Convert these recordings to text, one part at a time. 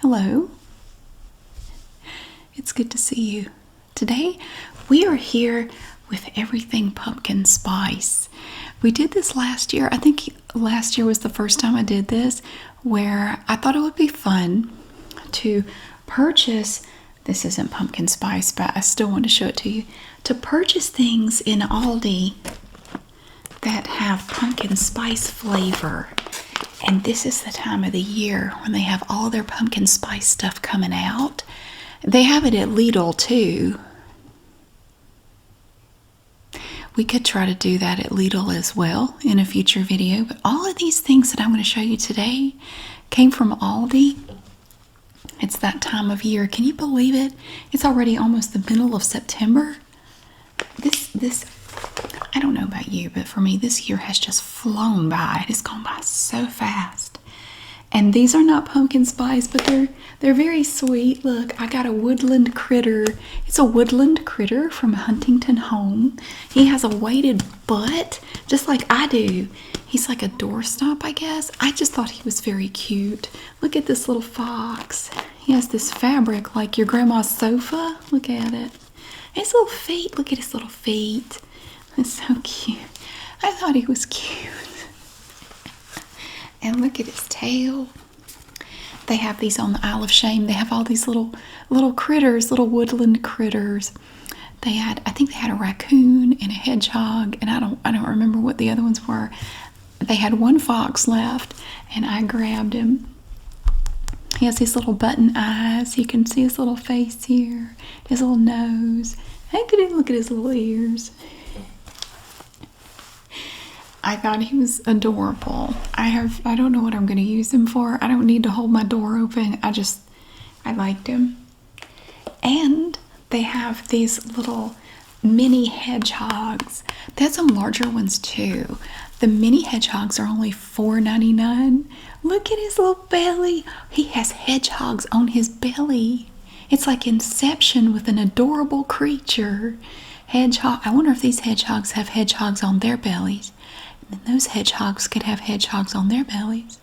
Hello. It's good to see you. Today we are here with everything pumpkin spice. We did this last year. I think last year was the first time I did this, where I thought it would be fun to purchase. This isn't pumpkin spice, but I still want to show it to you. To purchase things in Aldi that have pumpkin spice flavor. And this is the time of the year when they have all their pumpkin spice stuff coming out. They have it at Lidl too. We could try to do that at Lidl as well in a future video. But all of these things that I'm going to show you today came from Aldi. It's that time of year. Can you believe it? It's already almost the middle of September. This I don't know about you, but for me, this year has just flown by. It has gone by so fast. And these are not pumpkin spice, but they're very sweet. Look, I got a Woodland Critter. It's a Woodland Critter from Huntington home. He has a weighted butt, just like I do. He's like a doorstop, I guess. I just thought he was very cute. Look at this little fox. He has this fabric like your grandma's sofa. Look at it. His little feet. Look at his little feet. It's so cute. I thought he was cute. And look at his tail. They have these on the Isle of Shame. They have all these little critters, little woodland critters. I think they had a raccoon and a hedgehog, and I don't remember what the other ones were. They had one fox left, and I grabbed him. He has these little button eyes. You can see his little face here, his little nose. Look at his little ears. I thought he was adorable. I don't know what I'm going to use him for. I don't need to hold my door open. I liked him. And they have these little mini hedgehogs. They had some larger ones too. The mini hedgehogs are only $4.99. Look at his little belly. He has hedgehogs on his belly. It's like Inception with an adorable creature. Hedgehog. I wonder if these hedgehogs have hedgehogs on their bellies. And those hedgehogs could have hedgehogs on their bellies.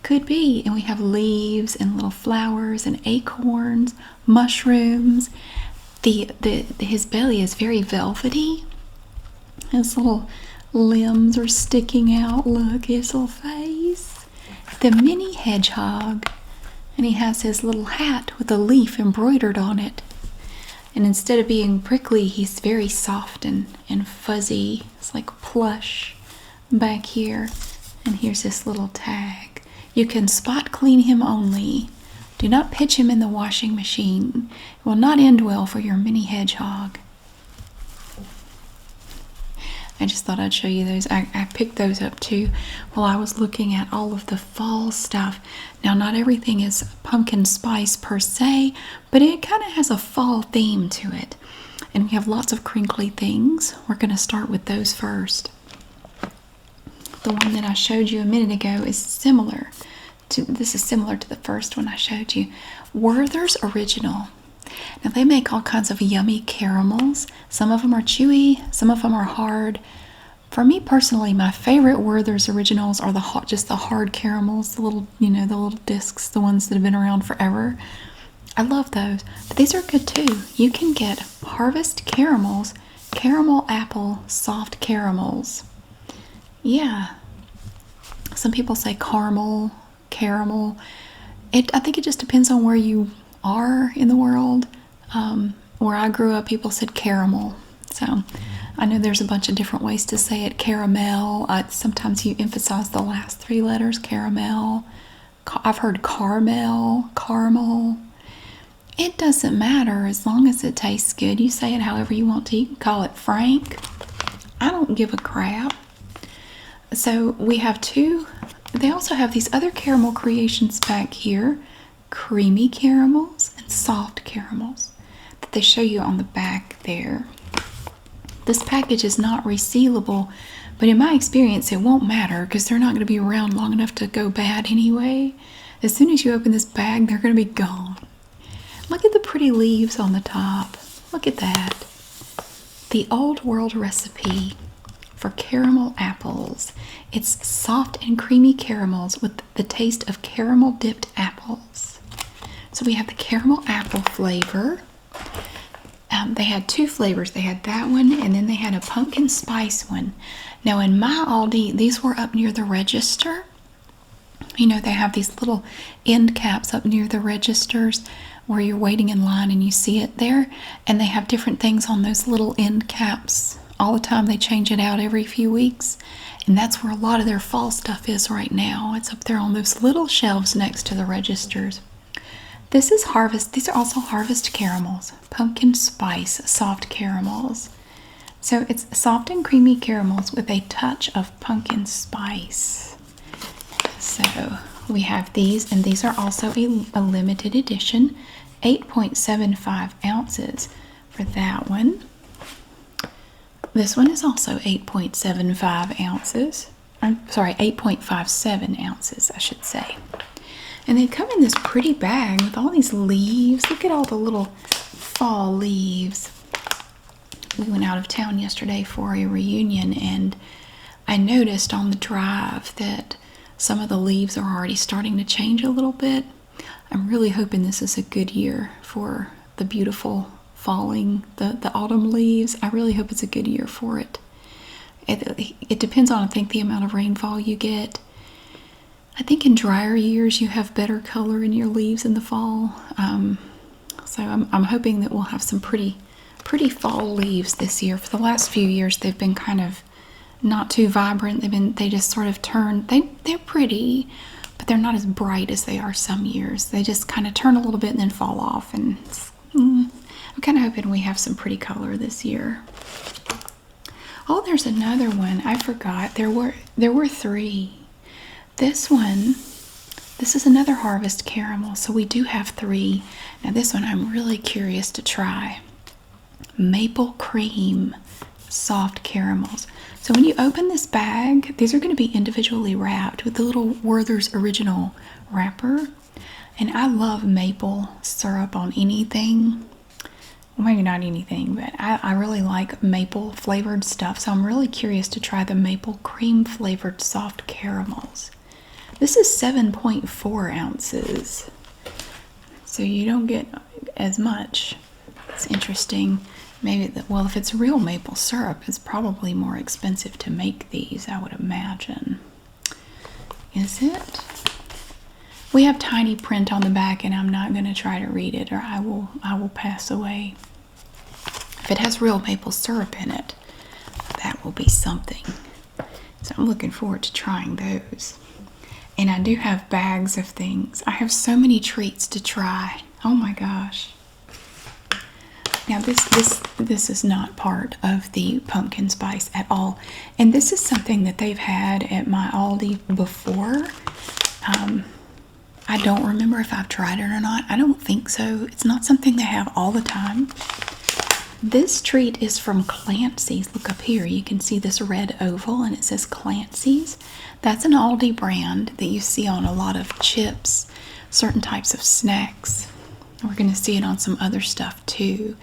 Could be. And we have leaves and little flowers and acorns, mushrooms. His belly is very velvety. His little limbs are sticking out. Look, his little face. The mini hedgehog. And he has his little hat with a leaf embroidered on it. And instead of being prickly, he's very soft and fuzzy. It's like plush back here. And here's this little tag. You can spot clean him only. Do not pitch him in the washing machine. It will not end well for your mini hedgehog. I just thought I'd show you those. I picked those up too while I was looking at all of the fall stuff. Now, not everything is pumpkin spice per se, but it kind of has a fall theme to it. And we have lots of crinkly things. We're going to start with those first. The one that I showed you a minute ago is similar to the first one I showed you. Werther's Original. Now they make all kinds of yummy caramels. Some of them are chewy, some of them are hard. For me personally, my favorite Werther's Originals are just the hard caramels, the little discs, the ones that have been around forever. I love those. But these are good too. You can get Harvest Caramels, caramel apple soft caramels. Yeah. Some people say caramel. I think it just depends on where you are in the world. Where I grew up, people said caramel. So I know there's a bunch of different ways to say it. Caramel. Sometimes you emphasize the last three letters. Caramel. I've heard caramel. It doesn't matter as long as it tastes good. You say it however you want to. You can call it Frank. I don't give a crap. So we have two. They also have these other caramel creations back here. Creamy caramels and soft caramels that they show you on the back there. This package is not resealable, but in my experience it won't matter because they're not going to be around long enough to go bad anyway. As soon as you open this bag, they're going to be gone. Look at the pretty leaves on the top. Look at that. The Old World recipe for caramel apples. It's soft and creamy caramels with the taste of caramel dipped apples. So we have the caramel apple flavor. They had two flavors. They had that one, and then they had a pumpkin spice one. Now in my Aldi, these were up near the register. You know, they have these little end caps up near the registers where you're waiting in line and you see it there. And they have different things on those little end caps all the time. They change it out every few weeks. And that's where a lot of their fall stuff is right now. It's up there on those little shelves next to the registers. This is Harvest. These are also Harvest caramels. Pumpkin spice soft caramels. So it's soft and creamy caramels with a touch of pumpkin spice. So we have these, and these are also a limited edition, 8.75 ounces for that one. This one is also 8.75 ounces. I'm sorry, 8.57 ounces, I should say. And they come in this pretty bag with all these leaves. Look at all the little fall leaves. We went out of town yesterday for a reunion, and I noticed on the drive that some of the leaves are already starting to change a little bit. I'm really hoping this is a good year for the beautiful falling, the autumn leaves. I really hope it's a good year for it. It depends on, I think, the amount of rainfall you get. I think in drier years you have better color in your leaves in the fall. So I'm hoping that we'll have some pretty fall leaves this year. For the last few years they've been kind of not too vibrant. They just sort of turn. They're pretty, but they're not as bright as they are some years. They just kind of turn a little bit and then fall off. And I'm kind of hoping we have some pretty color this year. Oh, there's another one. I forgot. There were three. This one, this is another Harvest caramel, so we do have three. Now this one I'm really curious to try. Maple cream soft caramels. So when you open this bag, these are going to be individually wrapped with the little Werther's Original wrapper. And I love maple syrup on anything. Well, maybe not anything, but I really like maple flavored stuff. So I'm really curious to try the maple cream flavored soft caramels. This is 7.4 ounces, so you don't get as much. It's interesting. Maybe well, if it's real maple syrup, it's probably more expensive to make these, I would imagine. Is it? We have tiny print on the back, and I'm not going to try to read it, or I will pass away. If it has real maple syrup in it, that will be something. So I'm looking forward to trying those. And I do have bags of things. I have so many treats to try. Oh my gosh. Now this is not part of the pumpkin spice at all. And this is something that they've had at my Aldi before. I don't remember if I've tried it or not. I don't think so. It's not something they have all the time. This treat is from Clancy's. Look up here. You can see this red oval and it says Clancy's. That's an Aldi brand that you see on a lot of chips, certain types of snacks. We're going to see it on some other stuff too.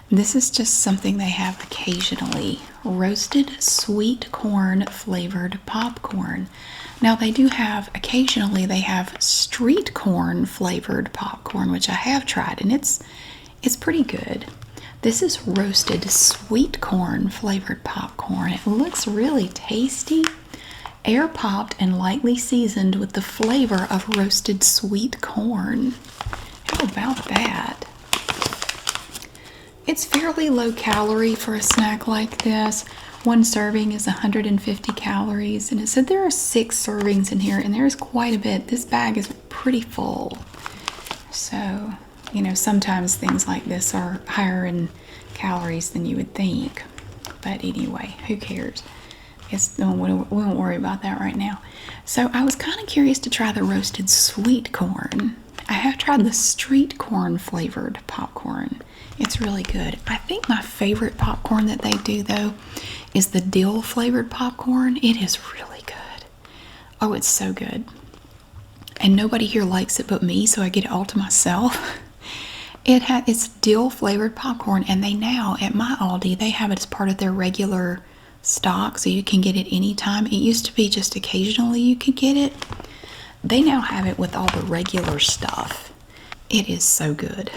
This is just something they have occasionally. Roasted sweet corn flavored popcorn. Now they do have, occasionally they have street corn flavored popcorn, which I have tried, and it's pretty good. This is roasted sweet corn flavored popcorn. It looks really tasty. Air popped and lightly seasoned with the flavor of roasted sweet corn. How about that? It's fairly low calorie for a snack like this. One serving is 150 calories, and it said there are 6 servings in here, and there's quite a bit. This bag is pretty full. So, you know, sometimes things like this are higher in calories than you would think. But anyway, who cares? We won't worry about that right now. So I was kind of curious to try the roasted sweet corn. I have tried the street corn flavored popcorn. It's really good. I think my favorite popcorn that they do, though, is the dill flavored popcorn. It is really good. Oh, it's so good. And nobody here likes it but me, so I get it all to myself. It's dill flavored popcorn, and they now, at my Aldi, they have it as part of their regular stock, so you can get it anytime. It used to be just occasionally you could get it. They now have it with all the regular stuff. It is so good.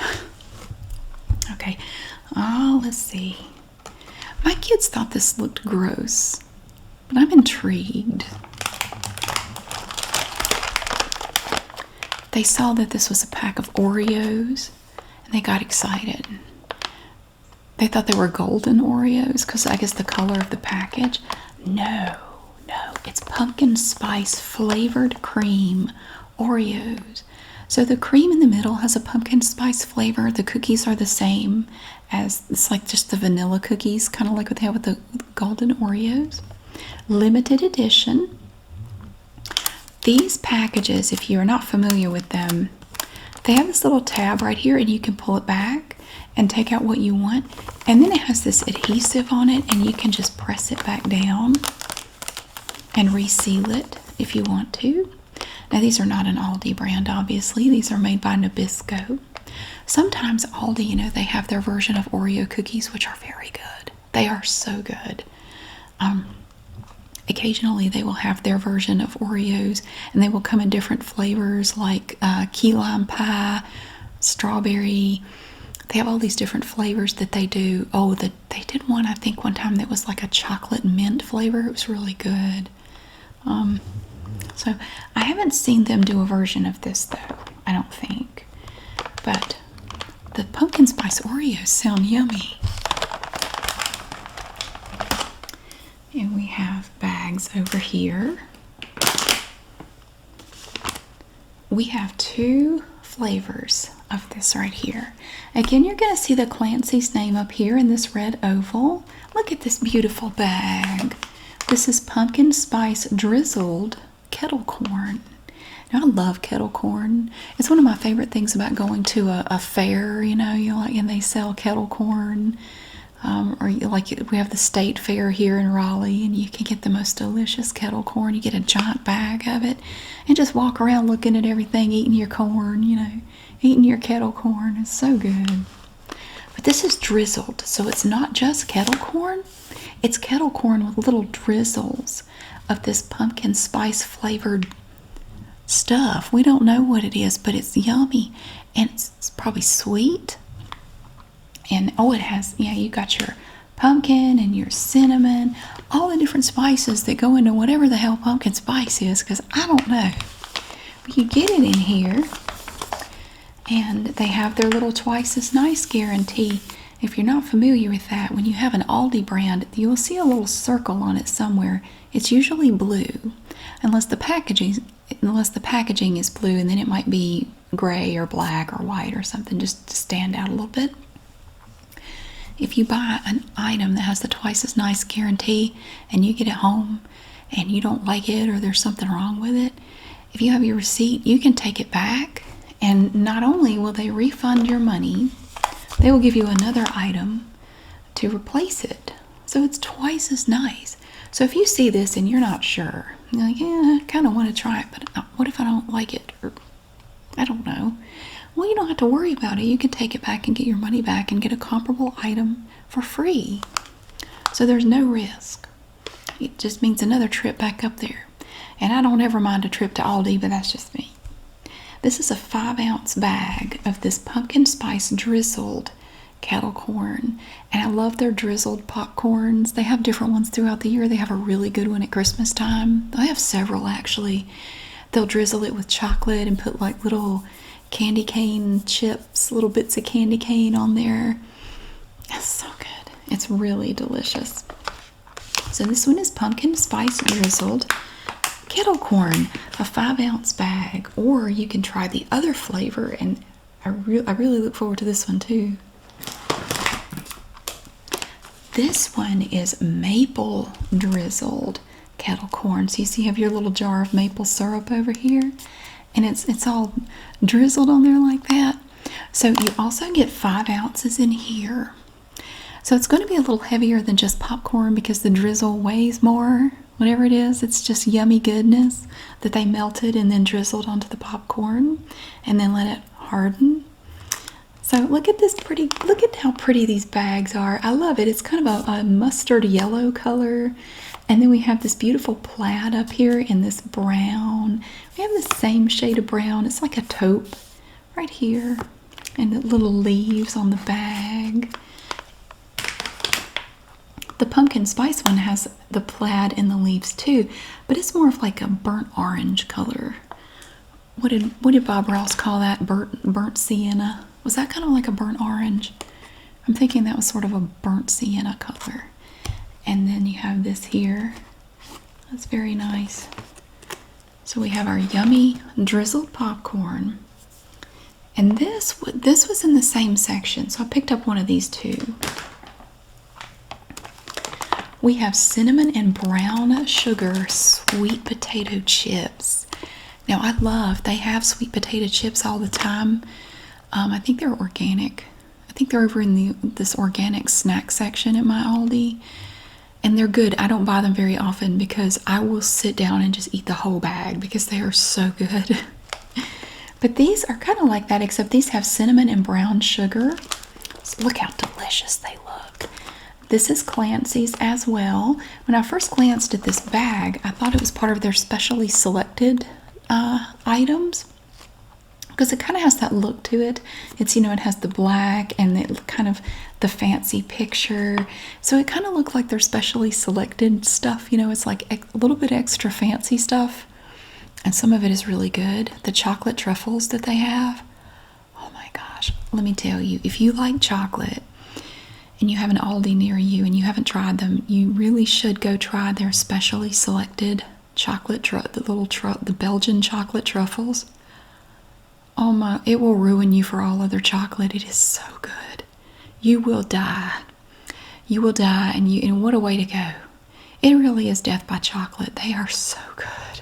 Okay, oh, let's see. My kids thought this looked gross, but I'm intrigued. They saw that this was a pack of Oreos, and they got excited. They thought they were golden Oreos, because I guess the color of the package. No, it's pumpkin spice flavored cream Oreos. So the cream in the middle has a pumpkin spice flavor. The cookies are the same as, it's like just the vanilla cookies, kind of like what they have with the golden Oreos. Limited edition. These packages, if you're not familiar with them, they have this little tab right here, and you can pull it back and take out what you want. And then it has this adhesive on it, and you can just press it back down and reseal it if you want to. Now, these are not an Aldi brand, obviously. These are made by Nabisco. Sometimes Aldi, you know, they have their version of Oreo cookies, which are very good. They are so good. Occasionally, they will have their version of Oreos, and they will come in different flavors like key lime pie, strawberry. They have all these different flavors that they do. Oh, they did one, I think, one time that was like a chocolate mint flavor. It was really good. So I haven't seen them do a version of this, though, I don't think. But the pumpkin spice Oreos sound yummy. And we have bags over here. We have 2 flavors of this right here. Again, you're going to see the Clancy's name up here in this red oval. Look at this beautiful bag. This is pumpkin spice drizzled kettle corn. Now, I love kettle corn. It's one of my favorite things about going to a fair, you know, and they sell kettle corn. Or like we have the state fair here in Raleigh, and you can get the most delicious kettle corn. You get a giant bag of it and just walk around looking at everything, eating your corn, you know, eating your kettle corn. It's so good. But this is drizzled, so it's not just kettle corn. It's kettle corn with little drizzles of this pumpkin spice flavored stuff. We don't know what it is, but it's yummy, and it's probably sweet. And oh, it has, yeah, you got your pumpkin and your cinnamon, all the different spices that go into whatever the hell pumpkin spice is, because I don't know. But you get it in here, and they have their little twice as nice guarantee. If you're not familiar with that, when you have an Aldi brand, you'll see a little circle on it somewhere. It's usually blue, unless the packaging is blue, and then it might be gray or black or white or something, just to stand out a little bit. If you buy an item that has the twice as nice guarantee and you get it home and you don't like it, or there's something wrong with it, if you have your receipt, you can take it back, and not only will they refund your money, they will give you another item to replace it. So it's twice as nice. So if you see this and you're not sure, you're like, yeah, I kind of want to try it, but what if I don't like it? Or I don't know. Well, you don't have to worry about it. You can take it back and get your money back and get a comparable item for free. So there's no risk. It just means another trip back up there. And I don't ever mind a trip to Aldi, but that's just me. This is a 5-ounce bag of this pumpkin spice drizzled kettle corn. And I love their drizzled popcorns. They have different ones throughout the year. They have a really good one at Christmas time. They have several, actually. They'll drizzle it with chocolate and put like little candy cane chips, little bits of candy cane on there. It's so good. It's really delicious. So this one is pumpkin spice drizzled kettle corn, a 5-ounce bag. Or you can try the other flavor, and I really look forward to this one too. This one is maple drizzled kettle corn. So you see you have your little jar of maple syrup over here, and it's all drizzled on there like that. So you also get 5 ounces in here. So it's going to be a little heavier than just popcorn, because the drizzle weighs more. Whatever it is, it's just yummy goodness that they melted and then drizzled onto the popcorn and then let it harden. So look at this pretty, look at how pretty these bags are. I love it. It's kind of a mustard yellow color. And then we have this beautiful plaid up here in this brown. We have the same shade of brown. It's like a taupe right here. And the little leaves on the bag. The pumpkin spice one has the plaid in the leaves too, but it's more of like a burnt orange color. What did Bob Ross call that? Burnt sienna? Was that kind of like a burnt orange? I'm thinking that was sort of a burnt sienna color. And then you have this here. That's very nice. So we have our yummy drizzled popcorn. And this was in the same section, so I picked up one of these too. We have cinnamon and brown sugar sweet potato chips. Now they have sweet potato chips all the time. I think they're organic. I think they're over in this organic snack section at my Aldi. And they're good. I don't buy them very often because I will sit down and just eat the whole bag because they are so good. But these are kind of like that, except these have cinnamon and brown sugar. So look how delicious they look. This is Clancy's as well. When I first glanced at this bag, I thought it was part of their specially selected items, because it kind of has that look to it. It's, it has the black and the fancy picture. So it kind of looked like their specially selected stuff. It's like a little bit extra fancy stuff. And some of it is really good. The chocolate truffles that they have. Oh my gosh. Let me tell you, if you like chocolate and you have an Aldi near you and you haven't tried them, you really should go try their specially selected chocolate, the Belgian chocolate truffles. Oh my, it will ruin you for all other chocolate. It is so good. You will die. You will die, and what a way to go. It really is death by chocolate. They are so good.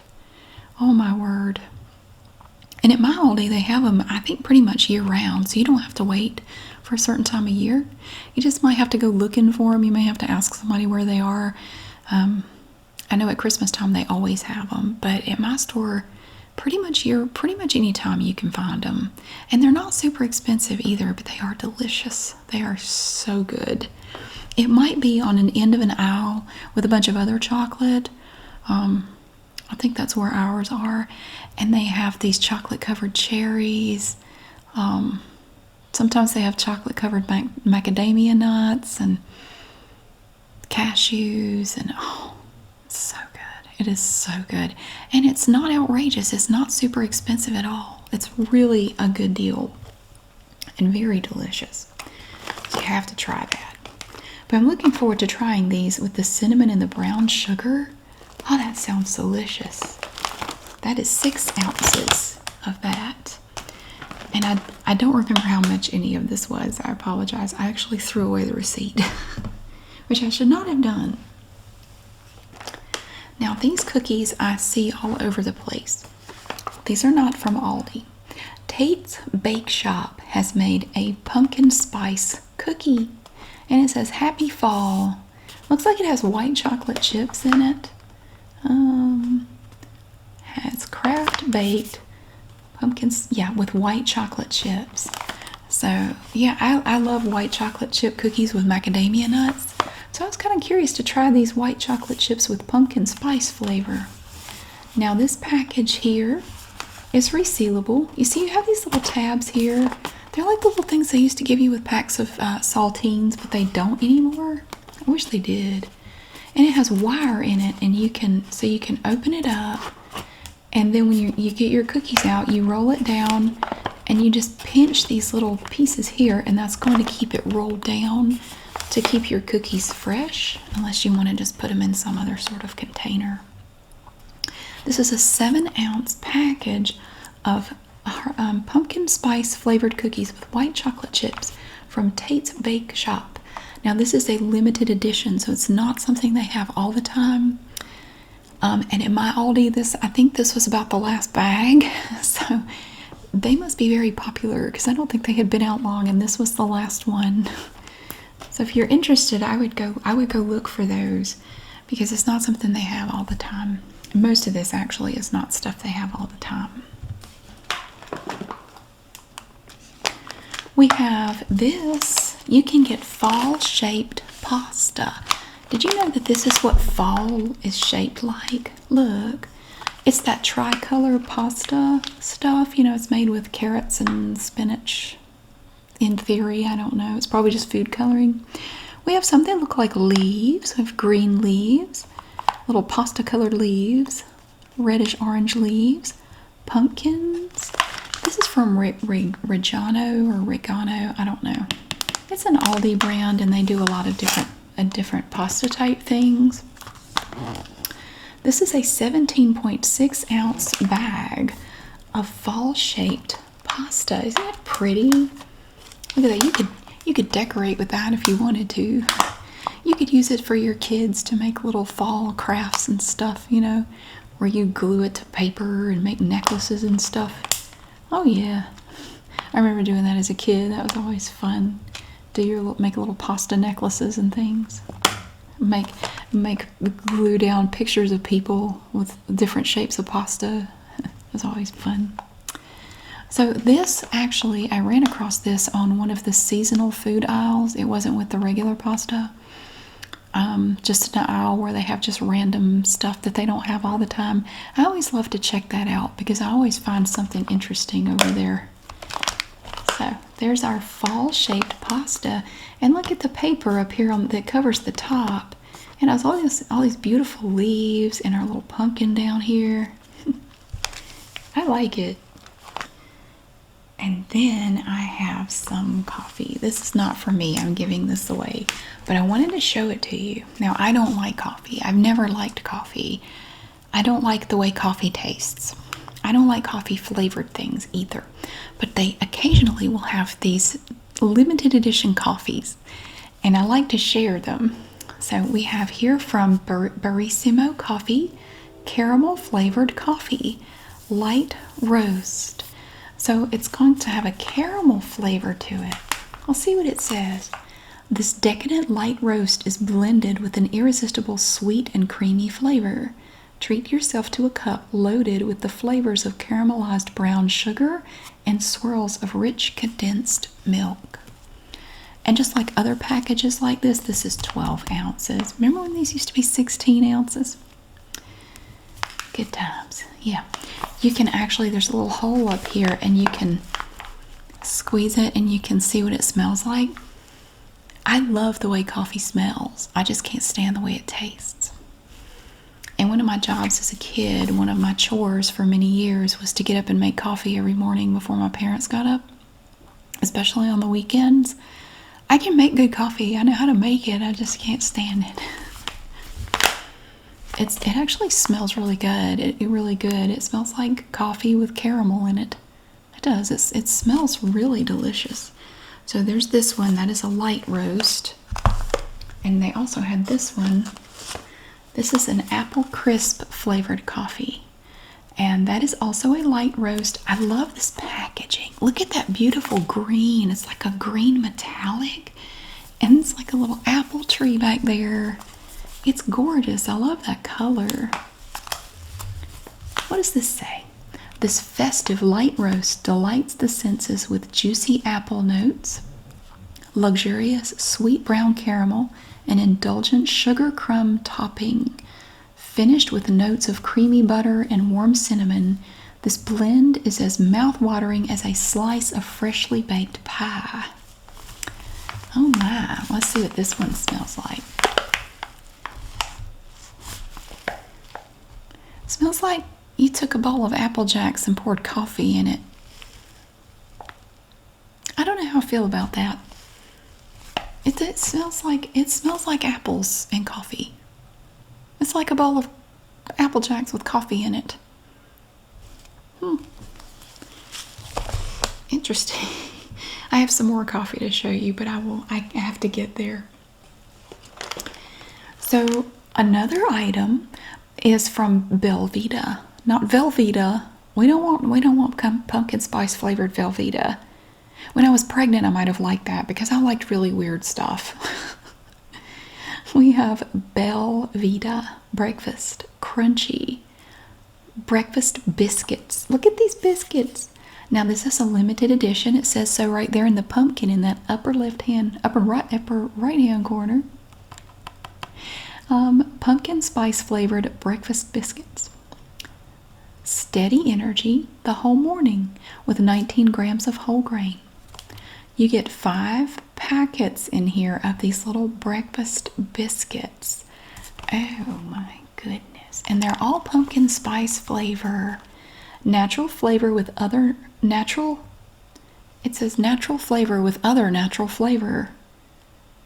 Oh my word. And at my Aldi, they have them, I think, pretty much year round, so you don't have to wait for a certain time of year. You just might have to go looking for them. You may have to ask somebody where they are. I know at Christmas time they always have them, but at my store, pretty much any time you can find them. And they're not super expensive either, but they are delicious. They are so good. It might be on an end of an aisle with a bunch of other chocolate. I think that's where ours are. And they have these chocolate covered cherries. Sometimes they have chocolate covered macadamia nuts and cashews, and it's so good. It is so good. And it's not outrageous. It's not super expensive at all. It's really a good deal and very delicious. So you have to try that. But I'm looking forward to trying these with the cinnamon and the brown sugar. Oh, that sounds delicious. That is 6 ounces of that. And I don't remember how much any of this was. I apologize. I actually threw away the receipt, which I should not have done. Now, these cookies I see all over the place. These are not from Aldi. Tate's Bake Shop has made a pumpkin spice cookie. And it says, Happy Fall. Looks like it has white chocolate chips in it. Has craft baked pumpkins, with white chocolate chips. So, yeah, I love white chocolate chip cookies with macadamia nuts. So I was kind of curious to try these white chocolate chips with pumpkin spice flavor. Now this package here is resealable. You see, you have these little tabs here. They're like the little things they used to give you with packs of saltines, but they don't anymore. I wish they did. And it has wire in it, and you can open it up, and then when you get your cookies out, you roll it down, and you just pinch these little pieces here, and that's going to keep it rolled down to keep your cookies fresh, unless you want to just put them in some other sort of container. This is a 7-ounce package of pumpkin spice flavored cookies with white chocolate chips from Tate's Bake Shop. Now this is a limited edition, so it's not something they have all the time. And in my Aldi, I think this was about the last bag. So they must be very popular, because I don't think they had been out long, and this was the last one. So if you're interested, I would go look for those, because it's not something they have all the time. Most of this actually is not stuff they have all the time. We have this. You can get fall-shaped pasta. Did you know that this is what fall is shaped like? Look. It's that tricolor pasta stuff. You know, it's made with carrots and spinach. In theory, I don't know. It's probably just food coloring. We have something that look like leaves. We have green leaves, little pasta colored leaves, reddish orange leaves, pumpkins. This is from Reggiano or Regano, I don't know. It's an Aldi brand, and they do a lot of different pasta type things. This is a 17.6 ounce bag of fall shaped pasta. Isn't that pretty? Look at that. You could decorate with that if you wanted to. You could use it for your kids to make little fall crafts and stuff, you know, where you glue it to paper and make necklaces and stuff. Oh yeah. I remember doing that as a kid. That was always fun. Make little pasta necklaces and things. Make glue down pictures of people with different shapes of pasta. It was always fun. So this, actually, I ran across this on one of the seasonal food aisles. It wasn't with the regular pasta. Just an aisle where they have just random stuff that they don't have all the time. I always love to check that out because I always find something interesting over there. So there's our fall-shaped pasta. And look at the paper up here that covers the top. And it has all these beautiful leaves and our little pumpkin down here. I like it. And then I have some coffee. This is not for me. I'm giving this away. But I wanted to show it to you. Now, I don't like coffee. I've never liked coffee. I don't like the way coffee tastes. I don't like coffee flavored things either. But they occasionally will have these limited edition coffees. And I like to share them. So we have here from Barissimo Coffee, caramel flavored coffee, light roast. So it's going to have a caramel flavor to it. I'll see what it says. This decadent light roast is blended with an irresistible sweet and creamy flavor. Treat yourself to a cup loaded with the flavors of caramelized brown sugar and swirls of rich condensed milk. And just like other packages like this is 12 ounces. Remember when these used to be 16 ounces? Good times. Yeah. You can actually, there's a little hole up here and you can squeeze it and you can see what it smells like. I love the way coffee smells. I just can't stand the way it tastes. And one of my jobs as a kid, one of my chores for many years was to get up and make coffee every morning before my parents got up, especially on the weekends. I can make good coffee. I know how to make it. I just can't stand it. It actually smells really good. Really good. It smells like coffee with caramel in it. It does. It smells really delicious. So there's this one. That is a light roast. And they also had this one. This is an apple crisp flavored coffee. And that is also a light roast. I love this packaging. Look at that beautiful green. It's like a green metallic. And it's like a little apple tree back there. It's gorgeous. I love that color. What does this say? This festive light roast delights the senses with juicy apple notes, luxurious sweet brown caramel, and indulgent sugar crumb topping. Finished with notes of creamy butter and warm cinnamon, this blend is as mouth-watering as a slice of freshly baked pie. Oh my, let's see what this one smells like. Smells like you took a bowl of Apple Jacks and poured coffee in it. I don't know how I feel about that. It smells like apples and coffee. It's like a bowl of Apple Jacks with coffee in it. Interesting. I have some more coffee to show you, but I have to get there. So another item is from Velveeta. Not Velveeta. We don't want pumpkin spice flavored Velveeta. When I was pregnant, I might have liked that because I liked really weird stuff. We have Velveeta breakfast crunchy breakfast biscuits. Look at these biscuits. Now this is a limited edition. It says so right there in the pumpkin in that upper right hand corner. Pumpkin spice flavored breakfast biscuits. steady energy the whole morning with 19 grams of whole grain. You get 5 packets in here of these little breakfast biscuits. Oh my goodness. And they're all pumpkin spice flavor. Natural flavor with other natural. It says natural flavor with other natural flavor.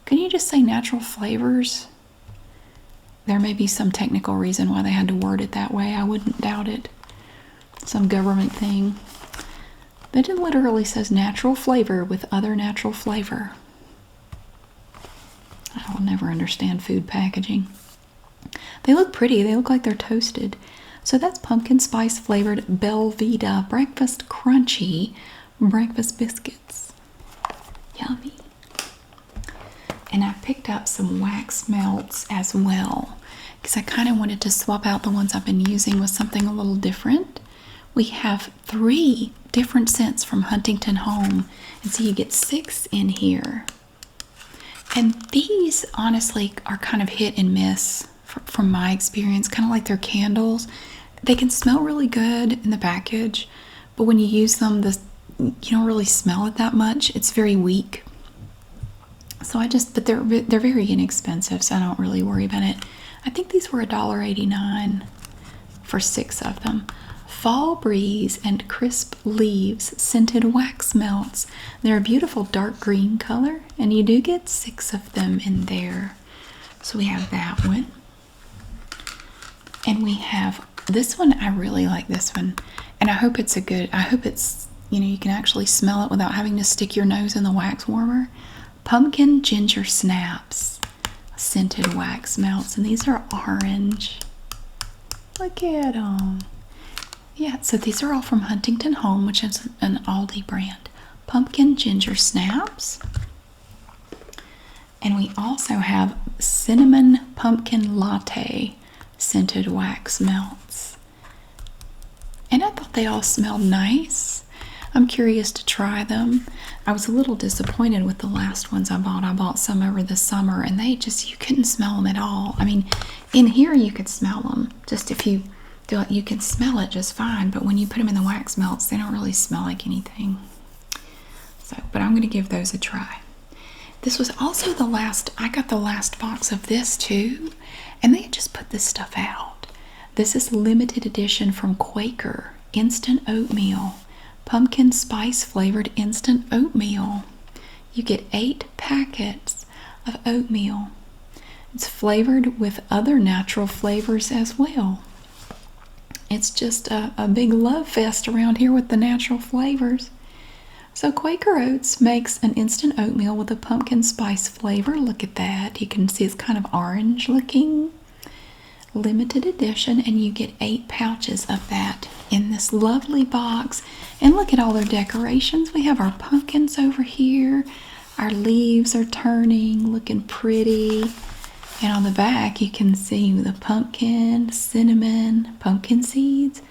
Can you just say natural flavors? There may be some technical reason why they had to word it that way. I wouldn't doubt it. Some government thing. But it literally says natural flavor with other natural flavor. I will never understand food packaging. They look pretty. They look like they're toasted. So that's pumpkin spice flavored Velveeta breakfast crunchy breakfast biscuits. Yummy. And I picked up some wax melts as well because I kind of wanted to swap out the ones I've been using with something a little different. We have 3 different scents from Huntington Home, and so you get 6 in here. And these honestly are kind of hit and miss from my experience, kind of like they're candles. They can smell really good in the package, but when you use them, you don't really smell it that much. It's very weak. So but they're very inexpensive, so I don't really worry about it. I think these were $1.89 for 6 of them. Fall Breeze and Crisp Leaves Scented Wax Melts. They're a beautiful dark green color, and you do get 6 of them in there. So we have that one. And we have this one. I really like this one. And I hope it's you can actually smell it without having to stick your nose in the wax warmer. Pumpkin Ginger Snaps Scented Wax Melts. And these are orange. Look at them. Yeah, so these are all from Huntington Home, which is an Aldi brand. Pumpkin Ginger Snaps. And we also have Cinnamon Pumpkin Latte Scented Wax Melts. And I thought they all smelled nice. I'm curious to try them. I was a little disappointed with the last ones I bought. I bought some over the summer, and you couldn't smell them at all. I mean, in here you could smell them. Just if you do it, you can smell it just fine, but when you put them in the wax melts, they don't really smell like anything. So, but I'm going to give those a try. This was also I got the last box of this too, and they had just put this stuff out. This is limited edition from Quaker, Instant Oatmeal, Pumpkin Spice Flavored Instant Oatmeal. You get 8 packets of oatmeal. It's flavored with other natural flavors as well. It's just a big love fest around here with the natural flavors. So Quaker Oats makes an instant oatmeal with a pumpkin spice flavor. Look at that. You can see it's kind of orange looking. Limited edition, and you get 8 pouches of that in this lovely box. And look at all their decorations. We have our pumpkins over here. Our leaves are turning, looking pretty. And on the back, you can see the pumpkin, cinnamon, pumpkin seeds,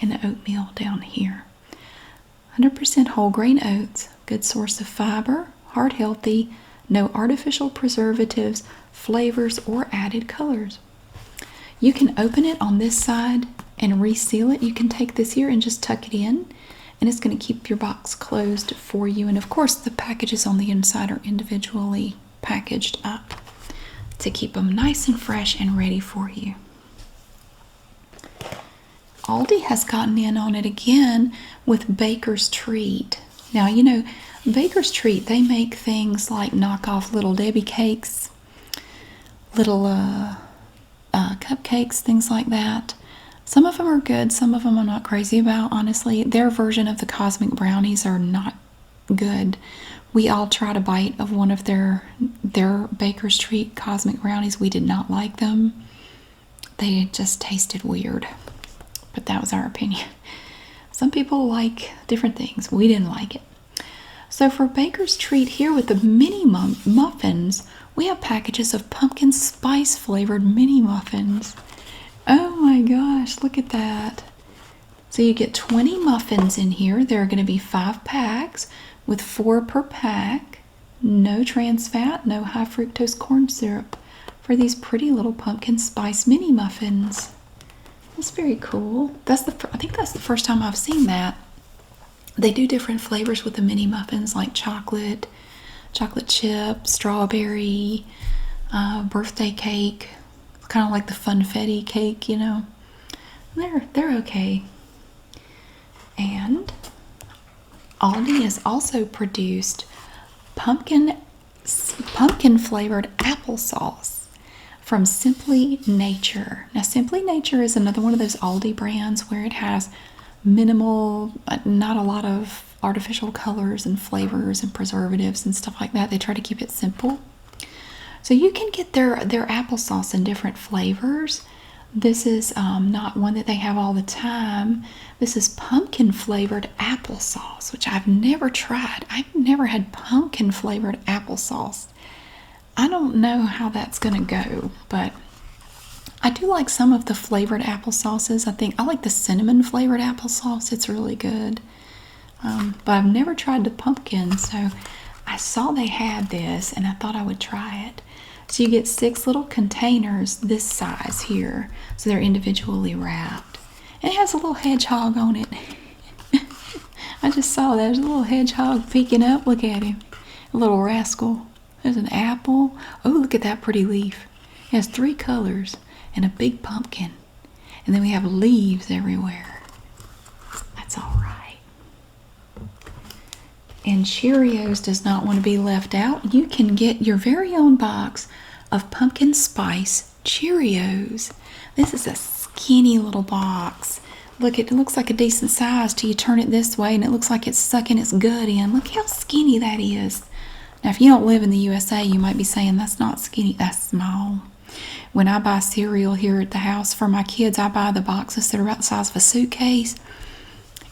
and the oatmeal down here. 100% whole grain oats, good source of fiber, heart healthy, no artificial preservatives, flavors, or added colors. You can open it on this side and reseal it. You can take this here and just tuck it in, and it's going to keep your box closed for you. And of course, the packages on the inside are individually packaged up to keep them nice and fresh and ready for you. Aldi has gotten in on it again with Baker's Treat. Now, you know, Baker's Treat, they make things like knockoff Little Debbie cakes, little cupcakes, things like that. Some of them are good, some of them I'm not crazy about, honestly. Their version of the Cosmic Brownies are not good. We all tried a bite of one of their Baker's Treat Cosmic Brownies. We did not like them. They just tasted weird. But that was our opinion. Some people like different things. We didn't like it. So for Baker's Treat here with the mini muffins, we have packages of pumpkin spice flavored mini muffins. Oh my gosh, look at that. So you get 20 muffins in here. There are going to be 5 packs with 4 per pack. No trans fat, no high fructose corn syrup for these pretty little pumpkin spice mini muffins. That's very cool. I think that's the first time I've seen that. They do different flavors with the mini muffins, like chocolate chip, strawberry, birthday cake. Kind of like the funfetti cake, you know. They're okay. And Aldi has also produced pumpkin flavored applesauce from Simply Nature. Now, Simply Nature is another one of those Aldi brands where it has minimal, not a lot of artificial colors and flavors and preservatives and stuff like that. They try to keep it simple. So you can get their applesauce in different flavors. This is not one that they have all the time. This is pumpkin flavored applesauce, which I've never tried. I've never had pumpkin flavored applesauce. I don't know how that's going to go, but I do like some of the flavored applesauces. I like the cinnamon flavored applesauce. It's really good. But I've never tried the pumpkin, so I saw they had this and I thought I would try it. So you get 6 little containers this size here. So they're individually wrapped. And it has a little hedgehog on it. I just saw there's a little hedgehog peeking up. Look at him. A little rascal. There's an apple. Oh, look at that pretty leaf. It has 3 colors and a big pumpkin. And then we have leaves everywhere. That's all right. And Cheerios does not want to be left out. You can get your very own box of pumpkin spice Cheerios. This is a skinny little box. Look, it looks like a decent size till you turn it this way and it looks like it's sucking its gut in. Look how skinny that is. Now, if you don't live in the USA, you might be saying that's not skinny, that's small. When I buy cereal here at the house for my kids, I buy the boxes that are about the size of a suitcase.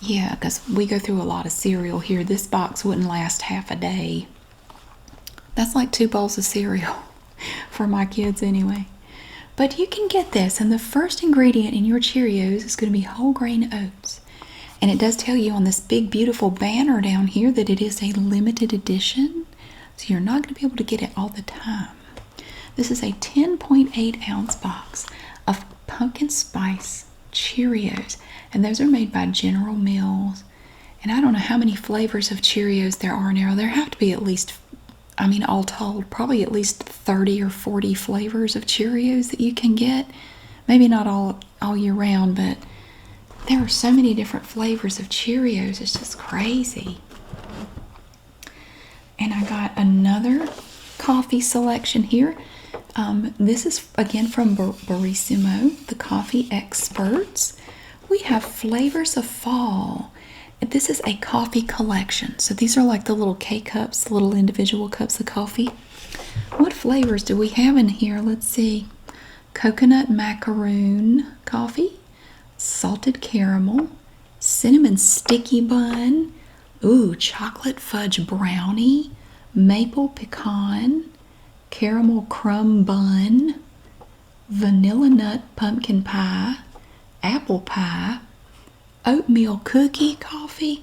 Yeah, because we go through a lot of cereal here. This box wouldn't last half a day. That's like 2 bowls of cereal for my kids anyway. But you can get this, and the first ingredient in your Cheerios is going to be whole grain oats. And it does tell you on this big, beautiful banner down here that it is a limited edition. So you're not going to be able to get it all the time. This is a 10.8 ounce box of pumpkin spice Cheerios. And those are made by General Mills. And I don't know how many flavors of Cheerios there are now. There have to be at least, all told, probably at least 30 or 40 flavors of Cheerios that you can get. Maybe not all year round, but there are so many different flavors of Cheerios. It's just crazy. And I got another coffee selection here. This is again from Barissimo, the coffee experts. We have flavors of fall. This is a coffee collection. So these are like the little K-cups, little individual cups of coffee. What flavors do we have in here? Let's see. Coconut macaroon coffee, salted caramel, cinnamon sticky bun, ooh, chocolate fudge brownie, maple pecan, caramel crumb bun, vanilla nut pumpkin pie, apple pie, oatmeal cookie coffee,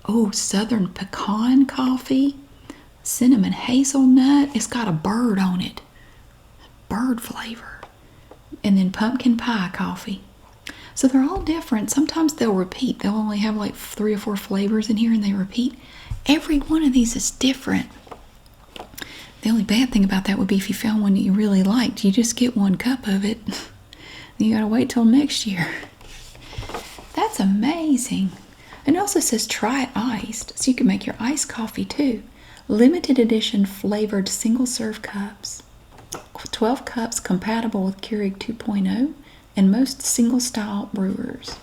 oh, southern pecan coffee, cinnamon hazelnut. It's got a bird on it, bird flavor, and then pumpkin pie coffee. So they're all different. Sometimes they'll repeat. They'll only have like 3 or 4 flavors in here and they repeat. Every one of these is different. The only bad thing about that would be if you found one that you really liked. You just get 1 cup of it. You gotta wait till next year. That's amazing. And it also says try it iced, so you can make your iced coffee too. Limited edition flavored single serve cups. 12 cups compatible with Keurig 2.0 and most single style brewers.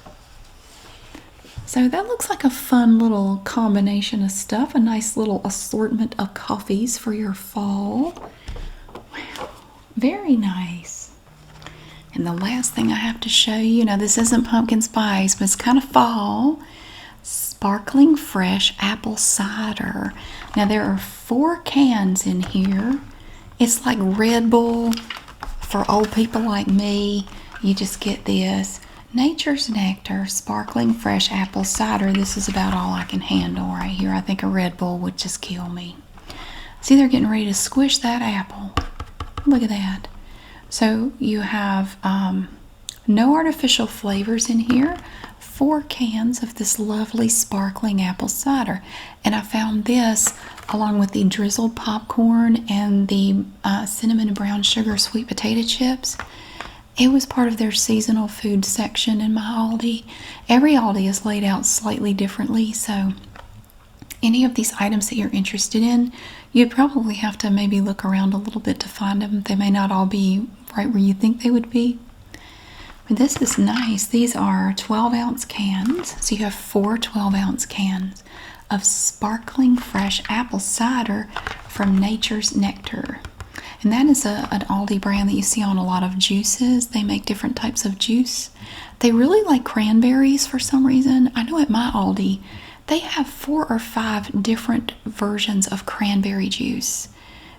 So that looks like a fun little combination of stuff. A nice little assortment of coffees for your fall. Wow, very nice. And the last thing I have to show you, now this isn't pumpkin spice, but it's kind of fall. Sparkling fresh apple cider. Now there are 4 cans in here. It's like Red Bull for old people like me. You just get this. Nature's Nectar Sparkling Fresh Apple Cider. This is about all I can handle right here. I think a Red Bull would just kill me. See, they're getting ready to squish that apple. Look at that. So you have No artificial flavors in here. 4 cans of this lovely sparkling apple cider. And I found this along with the drizzled popcorn and the cinnamon and brown sugar sweet potato chips. It was part of their seasonal food section in my Aldi. Every Aldi is laid out slightly differently, so any of these items that you're interested in, you'd probably have to maybe look around a little bit to find them. They may not all be right where you think they would be. But this is nice. These are 12-ounce cans. So you have 4 12-ounce cans of sparkling fresh apple cider from Nature's Nectar. And that is an Aldi brand that you see on a lot of juices. They make different types of juice. They really like cranberries for some reason. I know at my Aldi, they have 4 or 5 different versions of cranberry juice.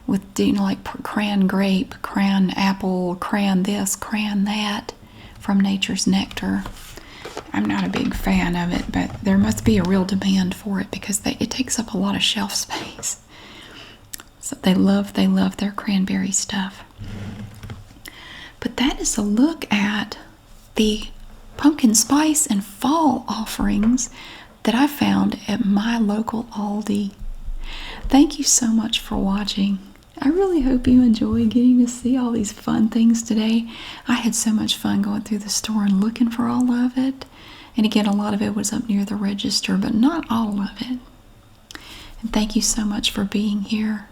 With, like cran grape, cran apple, cran this, cran that. From Nature's Nectar. I'm not a big fan of it, but there must be a real demand for it because it takes up a lot of shelf space. So they love their cranberry stuff. But that is a look at the pumpkin spice and fall offerings that I found at my local Aldi. Thank you so much for watching. I really hope you enjoy getting to see all these fun things today. I had so much fun going through the store and looking for all of it. And again, a lot of it was up near the register, but not all of it. And thank you so much for being here.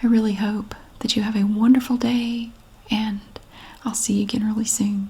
I really hope that you have a wonderful day, and I'll see you again really soon.